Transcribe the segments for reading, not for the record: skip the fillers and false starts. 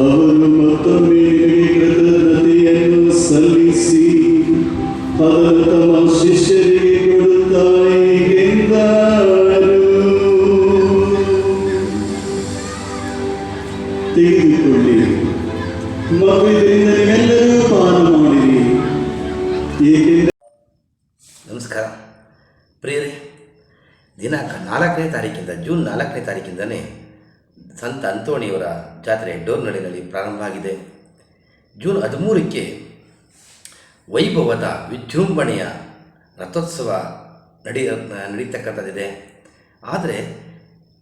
ಅವರು ಮತ್ತೊಮ್ಮೆ ಕೃತಜ್ಞತೆಯನ್ನು ಸಲ್ಲಿಸಿ ಅದನ್ನು ತಮ್ಮ ಶಿಷ್ಯರಿಗೆ ಕೊಡುತ್ತಾಯಿಗೆಂದರು. ತೆಗೆದುಕೊಳ್ಳಿ ಮತ್ತು ಇದರಿಂದ ಎಲ್ಲರೂ ಪಾನ ಮಾಡಿರಿ, ಏಕೆಂದರೆ. ನಮಸ್ಕಾರ ಪ್ರಿಯರೇ, ದಿನಾಂಕ 4ನೇ ತಾರೀಕಿಂದ ಜೂನ್ 4ನೇ ತಾರೀಕಿಂದಲೇ ಸಂತ ಅಂತೋಣಿಯವರ ಜಾತ್ರೆ ಡೋರ್ನಳ್ಳಿನಲ್ಲಿ ಪ್ರಾರಂಭ ಆಗಿದೆ. ಜೂನ್ 13ಕ್ಕೆ ವೈಭವದ ವಿಜೃಂಭಣೆಯ ರಥೋತ್ಸವ ನಡೀತಕ್ಕಂಥದ್ದಿದೆ. ಆದರೆ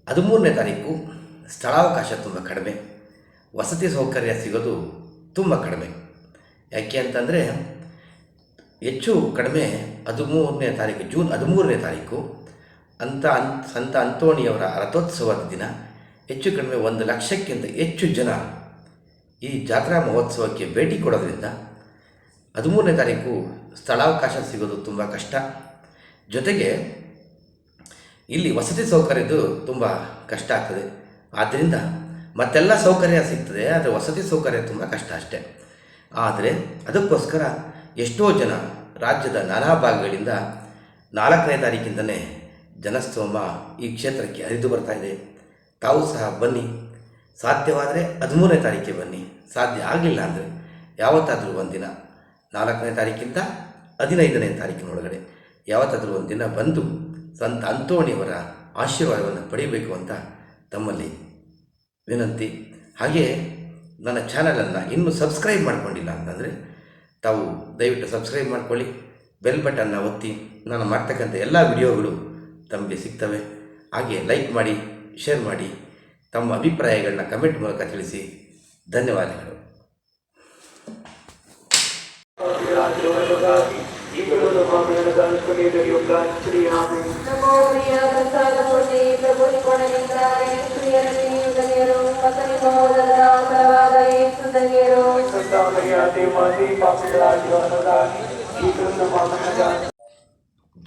13ನೇ ತಾರೀಕು ಸ್ಥಳಾವಕಾಶ ತುಂಬ ಕಡಿಮೆ, ವಸತಿ ಸೌಕರ್ಯ ಸಿಗೋದು ತುಂಬ ಕಡಿಮೆ. ಯಾಕೆ ಅಂತಂದರೆ ಹೆಚ್ಚು ಕಡಿಮೆ 13ನೇ ತಾರೀಕು ಜೂನ್ 13ನೇ ತಾರೀಕು ಸಂತ ಅಂತೋಣಿಯವರ ರಥೋತ್ಸವದ ದಿನ ಹೆಚ್ಚು ಕಡಿಮೆ 1 ಲಕ್ಷಕ್ಕಿಂತ ಹೆಚ್ಚು ಜನ ಈ ಜಾತ್ರಾ ಮಹೋತ್ಸವಕ್ಕೆ ಭೇಟಿ ಕೊಡೋದ್ರಿಂದ 13ನೇ ತಾರೀಕು ಸ್ಥಳಾವಕಾಶ ಸಿಗೋದು ತುಂಬ ಕಷ್ಟ. ಜೊತೆಗೆ ಇಲ್ಲಿ ವಸತಿ ಸೌಕರ್ಯದ್ದು ತುಂಬ ಕಷ್ಟ ಆಗ್ತದೆ. ಆದ್ದರಿಂದ ಮತ್ತೆಲ್ಲ ಸೌಕರ್ಯ ಸಿಗ್ತದೆ, ಆದರೆ ವಸತಿ ಸೌಕರ್ಯ ತುಂಬ ಕಷ್ಟ ಅಷ್ಟೇ. ಆದರೆ ಅದಕ್ಕೋಸ್ಕರ ಎಷ್ಟೋ ಜನ ರಾಜ್ಯದ ನಾನಾ ಭಾಗಗಳಿಂದ 4ನೇ ತಾರೀಕಿಂದಲೇ ಜನಸ್ತೋಮ ಈ ಕ್ಷೇತ್ರಕ್ಕೆ ಹರಿದು ಬರ್ತಾ ಇದೆ. ತಾವು ಸಹ ಬನ್ನಿ, ಸಾಧ್ಯವಾದರೆ 13ನೇ ತಾರೀಕಿಗೆ ಬನ್ನಿ, ಸಾಧ್ಯ ಆಗಲಿಲ್ಲ ಅಂದರೆ ಯಾವತ್ತಾದರೂ ಒಂದಿನ 4ನೇ ತಾರೀಕಿಂದ 15ನೇ ತಾರೀಕಿನೊಳಗಡೆ ಯಾವತ್ತಾದರೂ ಒಂದಿನ ಬಂದು ಸಂತ ಅಂತೋಣಿಯವರ ಆಶೀರ್ವಾದವನ್ನು ಪಡೆಯಬೇಕು ಅಂತ ತಮ್ಮಲ್ಲಿ ವಿನಂತಿ. ಹಾಗೆಯೇ ನನ್ನ ಚಾನಲನ್ನು ಇನ್ನೂ ಸಬ್ಸ್ಕ್ರೈಬ್ ಮಾಡ್ಕೊಂಡಿಲ್ಲ ಅಂತಂದರೆ ತಾವು ದಯವಿಟ್ಟು ಸಬ್ಸ್ಕ್ರೈಬ್ ಮಾಡ್ಕೊಳ್ಳಿ, ಬೆಲ್ ಬಟನ್ನ ಒತ್ತಿ. ನಾನು ಮಾಡ್ತಕ್ಕಂಥ ಎಲ್ಲ ವಿಡಿಯೋಗಳು ತಮಗೆ ಸಿಗ್ತವೆ. ಹಾಗೆ ಲೈಕ್ ಮಾಡಿ, ಶೇರ್ ಮಾಡಿ, ತಮ್ಮ ಅಭಿಪ್ರಾಯಗಳನ್ನ ಕಮೆಂಟ್ ಮೂಲಕ ತಿಳಿಸಿ. ಧನ್ಯವಾದಗಳು.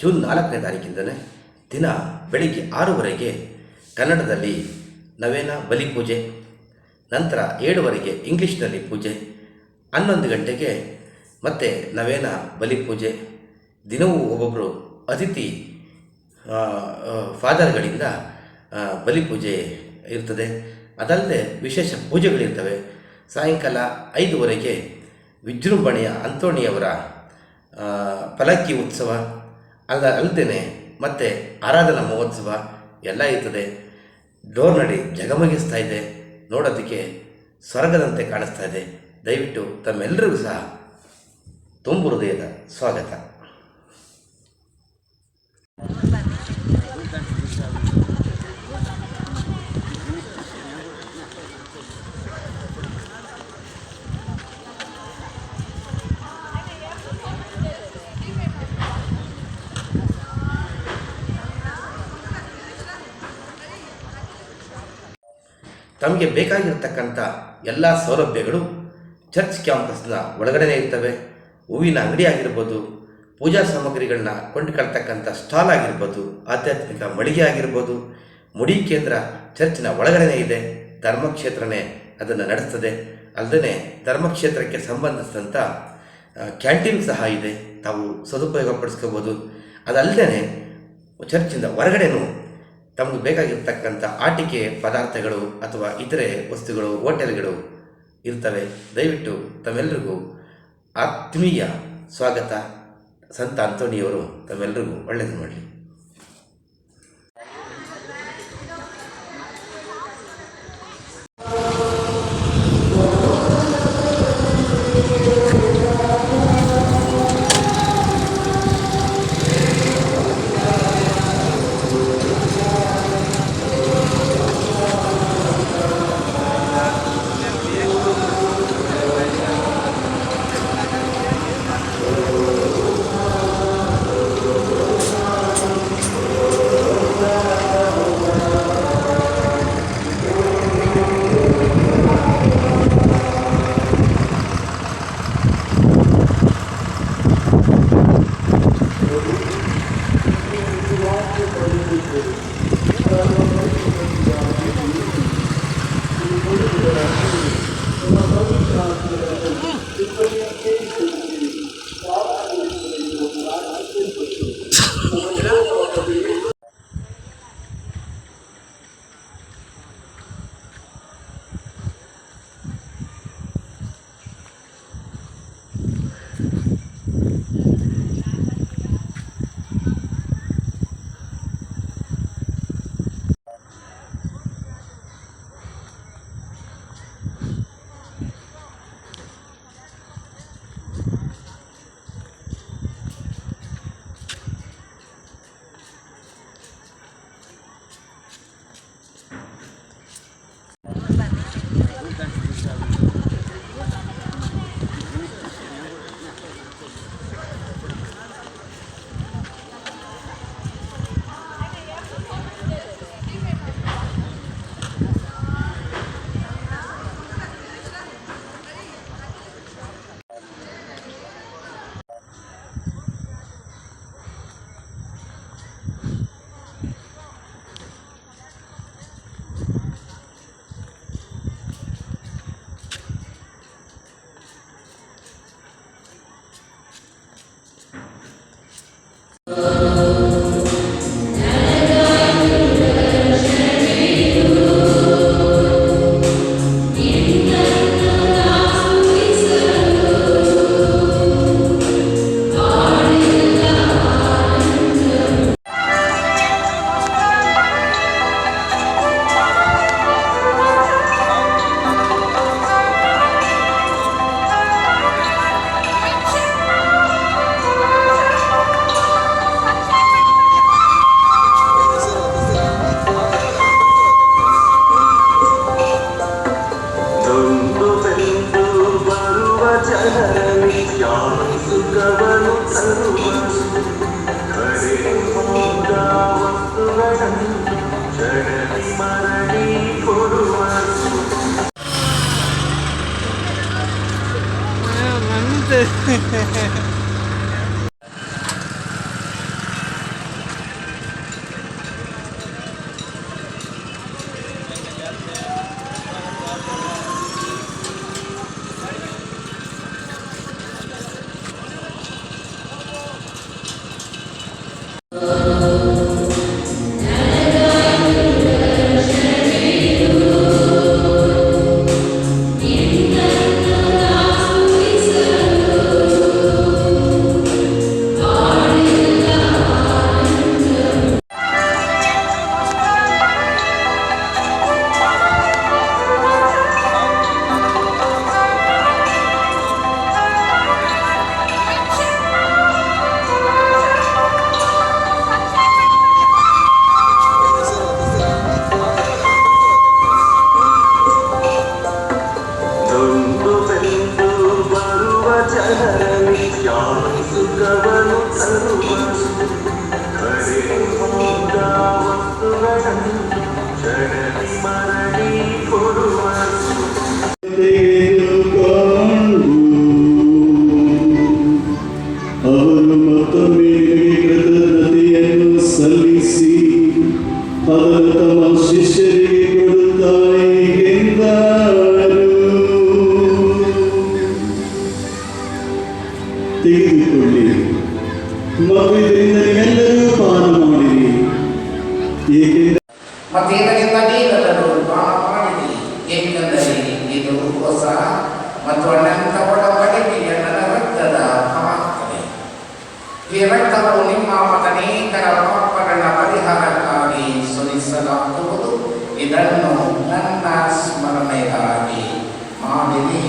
ಜೂನ್ 4ನೇ ತಾರೀಕಿಂದಲೇ ದಿನ ಬೆಳಿಗ್ಗೆ 6:30ಗೆ ಕನ್ನಡದಲ್ಲಿ ನವೇನ ಬಲಿಪೂಜೆ, ನಂತರ 7:00ವರೆಗೆ ಇಂಗ್ಲೀಷ್ನಲ್ಲಿ ಪೂಜೆ, 11 ಗಂಟೆಗೆ ಮತ್ತೆ ನವೇನ ಬಲಿಪೂಜೆ. ದಿನವೂ ಒಬ್ಬೊಬ್ಬರು ಅತಿಥಿ ಫಾದರ್ಗಳಿಂದ ಬಲಿಪೂಜೆ ಇರ್ತದೆ. ಅದಲ್ಲದೆ ವಿಶೇಷ ಪೂಜೆಗಳಿರ್ತವೆ. ಸಾಯಂಕಾಲ 5:00ವರೆಗೆ ವಿಜೃಂಭಣೆಯ ಅಂತೋಣಿಯವರ ಪಲ್ಲಕ್ಕಿ ಉತ್ಸವ ಅಲ್ಲದೇ ಮತ್ತು ಆರಾಧನಾ ಮಹೋತ್ಸವ ಎಲ್ಲ ಇರ್ತದೆ. ಡೋರ್ನಳ್ಳಿ ಜಗಮಗಿಸ್ತಾ ಇದೆ, ನೋಡೋದಕ್ಕೆ ಸ್ವರ್ಗದಂತೆ ಕಾಣಿಸ್ತಾ ಇದೆ. ದಯವಿಟ್ಟು ತಮ್ಮೆಲ್ಲರಿಗೂ ಸಹ ತುಂಬು ಹೃದಯದ ಸ್ವಾಗತ. ತಮಗೆ ಬೇಕಾಗಿರತಕ್ಕಂಥ ಎಲ್ಲ ಸೌಲಭ್ಯಗಳು ಚರ್ಚ್ ಕ್ಯಾಂಪಸ್ನ ಒಳಗಡೆನೇ ಇರ್ತವೆ. ಹೂವಿನ ಅಂಗಡಿ ಆಗಿರ್ಬೋದು, ಪೂಜಾ ಸಾಮಗ್ರಿಗಳನ್ನ ಕೊಂಡುಕೊಳ್ತಕ್ಕಂಥ ಸ್ಟಾಲ್ ಆಗಿರ್ಬೋದು, ಆಧ್ಯಾತ್ಮಿಕ ಮಳಿಗೆ ಆಗಿರ್ಬೋದು, ಮುಡಿ ಕೇಂದ್ರ ಚರ್ಚಿನ ಒಳಗಡೆನೇ ಇದೆ. ಧರ್ಮಕ್ಷೇತ್ರನೇ ಅದನ್ನು ನಡೆಸ್ತದೆ. ಅಲ್ಲದೆ ಧರ್ಮಕ್ಷೇತ್ರಕ್ಕೆ ಸಂಬಂಧಿಸಿದಂಥ ಕ್ಯಾಂಟೀನ್ ಸಹ ಇದೆ, ತಾವು ಸದುಪಯೋಗ ಪಡಿಸ್ಕೋಬೋದು. ಅದಲ್ಲದೆ ಚರ್ಚಿಂದ ಹೊರಗಡೆನೂ ತಮಗೆ ಬೇಕಾಗಿರ್ತಕ್ಕಂಥ ಆಟಿಕೆ ಪದಾರ್ಥಗಳು ಅಥವಾ ಇತರೆ ವಸ್ತುಗಳು, ಹೋಟೆಲ್ಗಳು ಇರ್ತವೆ. ದಯವಿಟ್ಟು ತಮ್ಮೆಲ್ಲರಿಗೂ ಆತ್ಮೀಯ ಸ್ವಾಗತ. ಸಂತ ಅಂತೋಣಿಯವರು ತಮ್ಮೆಲ್ಲರಿಗೂ ಒಳ್ಳೆಯದು ಮಾಡಲಿ. ಅವರು ಮತ್ತೊಮ್ಮೆ ಕೃತಜ್ಞತೆಯನ್ನು ಸಲ್ಲಿಸಿ ಅದನ್ನು ತಮ್ಮ ಶಿಷ್ಯರಿಗೆ ಕೊಡುತ್ತಾಯಿಗೆಂದರು. ತೆಗೆದುಕೊಳ್ಳಿ ಮತ್ತು ಇದರಿಂದ ನೀವೆಲ್ಲರೂ ಪಾನ ಮಾಡಿರಿ, ಏಕೆಂದರೆ ಮತ್ತೇನರಿಂದ ನೀವೆಲ್ಲರೂ ಪಾನ ಮಾಡಿರಿ, ಏಕೆಂದರೆ ಇದು ಹೊಸ ಮತ್ತು ಅನಂತ ಒಡಂಬಡಿಕೆಯ ನನ್ನ ರಕ್ತದ ಪ್ರಾರ್ಥನೆ. ಈ ರಕ್ತವು ನಿಮ್ಮ ಅನೇಕರ ಪಾಪಗಳ ಪರಿಹಾರಕ್ಕಾಗಿ ಸುರಿಸಲಾಗುವುದು. ಇದನ್ನು ನನ್ನ ಸ್ಮರಣೆಗಾಗಿ ಮಾಡಿರಿ.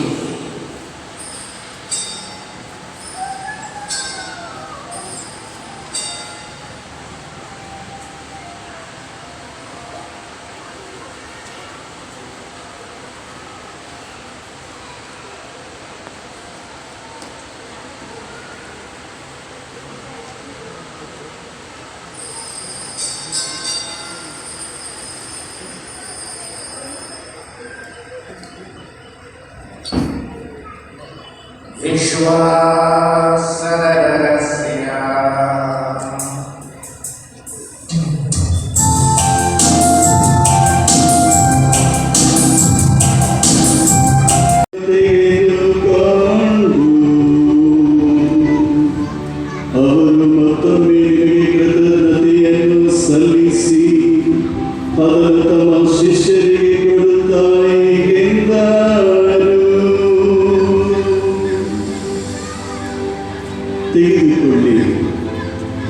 ವಿಶ್ವಾಸದ ರಹಸ್ಯ. ಅದನ್ನು ತಮ್ಮ ಶಿಷ್ಯರಿಗೆ ಕೊಡುತ್ತಾ ಹೀಗೆಂದರು, ತೆಗೆದುಕೊಳ್ಳಿ,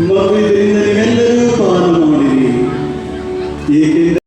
ಮಗು ಇದರಿಂದ ನೀವೆಲ್ಲರೂ ಪಾನ ಮಾಡಿರಿ, ಏಕೆಂದರೆ